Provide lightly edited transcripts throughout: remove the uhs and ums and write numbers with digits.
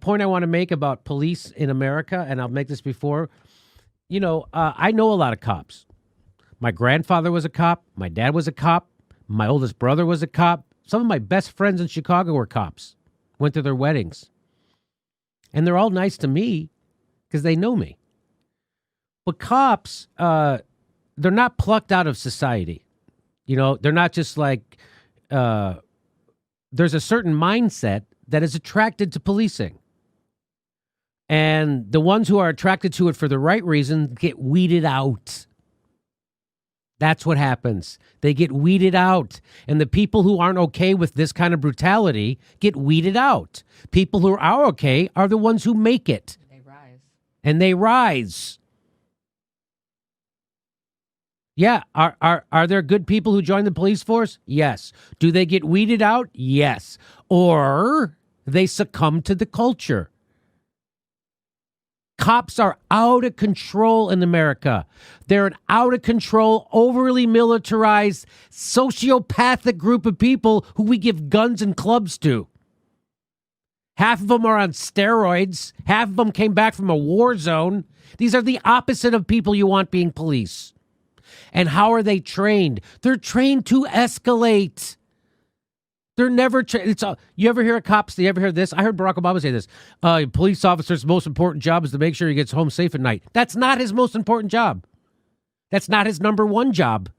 point I want to make about police in America, and I'll make this before. I know a lot of cops. My grandfather was a cop. My dad was a cop. My oldest brother was a cop. Some of my best friends in Chicago were cops. Went to their weddings. And they're all nice to me because they know me. But cops, they're not plucked out of society. They're not just like, there's a certain mindset that is attracted to policing. And the ones who are attracted to it for the right reason get weeded out. That's what happens. They get weeded out. And the people who aren't okay with this kind of brutality get weeded out. People who are okay are the ones who make it. And they rise. Yeah. Are there good people who join the police force? Yes. Do they get weeded out? Yes. Or they succumb to the culture. Cops are out of control in America. They're an out of control, overly militarized, sociopathic group of people who we give guns and clubs to. Half of them are on steroids. Half of them came back from a war zone. These are the opposite of people you want being police. And how are they trained? They're trained to escalate. They're never trained. You ever hear of cops? Do you ever hear this? I heard Barack Obama say this. Police officer's most important job is to make sure he gets home safe at night. That's not his most important job. That's not his number one job.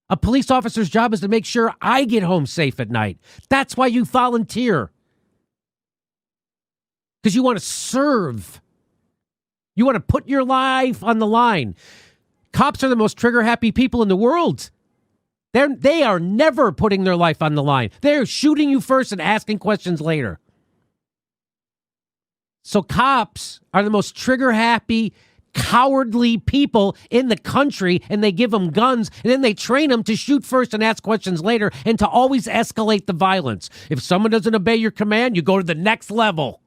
A police officer's job is to make sure I get home safe at night. That's why you volunteer. Because you want to serve. You want to put your life on the line. Cops are the most trigger-happy people in the world. They are never putting their life on the line. They're shooting you first and asking questions later. So cops are the most trigger-happy, cowardly people in the country, and they give them guns, and then they train them to shoot first and ask questions later, and to always escalate the violence. If someone doesn't obey your command, you go to the next level.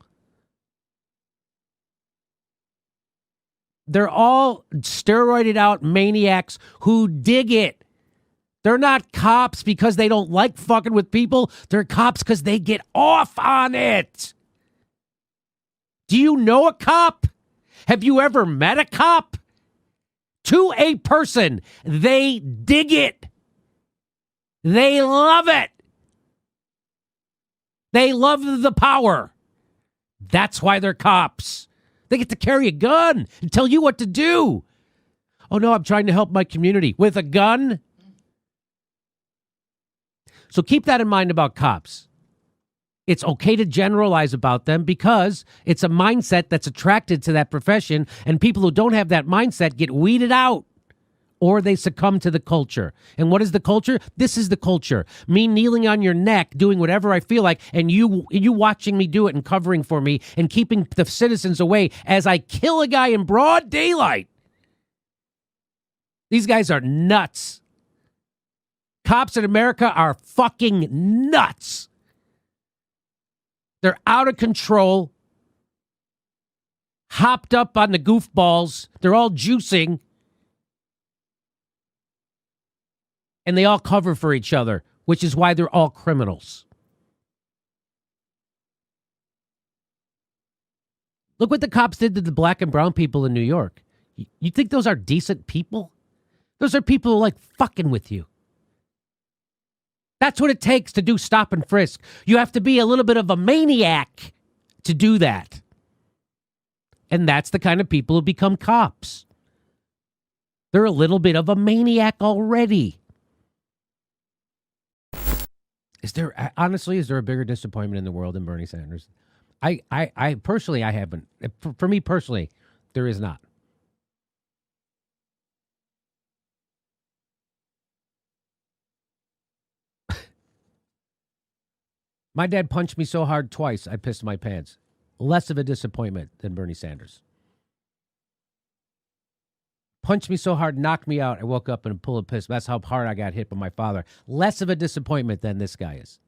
They're all steroided out maniacs who dig it. They're not cops because they don't like fucking with people. They're cops because they get off on it. Do you know a cop? Have you ever met a cop? To a person, they dig it. They love it. They love the power. That's why they're cops. They get to carry a gun and tell you what to do. Oh, no, I'm trying to help my community. With a gun? So keep that in mind about cops. It's okay to generalize about them because it's a mindset that's attracted to that profession, and people who don't have that mindset get weeded out or they succumb to the culture. And what is the culture? This is the culture. Me kneeling on your neck, doing whatever I feel like, and you watching me do it and covering for me and keeping the citizens away as I kill a guy in broad daylight. These guys are nuts. Cops in America are fucking nuts. They're out of control, hopped up on the goofballs. They're all juicing. And they all cover for each other, which is why they're all criminals. Look what the cops did to the black and brown people in New York. You think those are decent people? Those are people who like fucking with you. That's what it takes to do stop and frisk. You have to be a little bit of a maniac to do that. And that's the kind of people who become cops. They're a little bit of a maniac already. Is there a bigger disappointment in the world than Bernie Sanders? I personally, I haven't. For me personally, there is not. My dad punched me so hard twice, I pissed my pants. Less of a disappointment than Bernie Sanders. Punched me so hard, knocked me out. I woke up in a pool of piss. That's how hard I got hit by my father. Less of a disappointment than this guy is.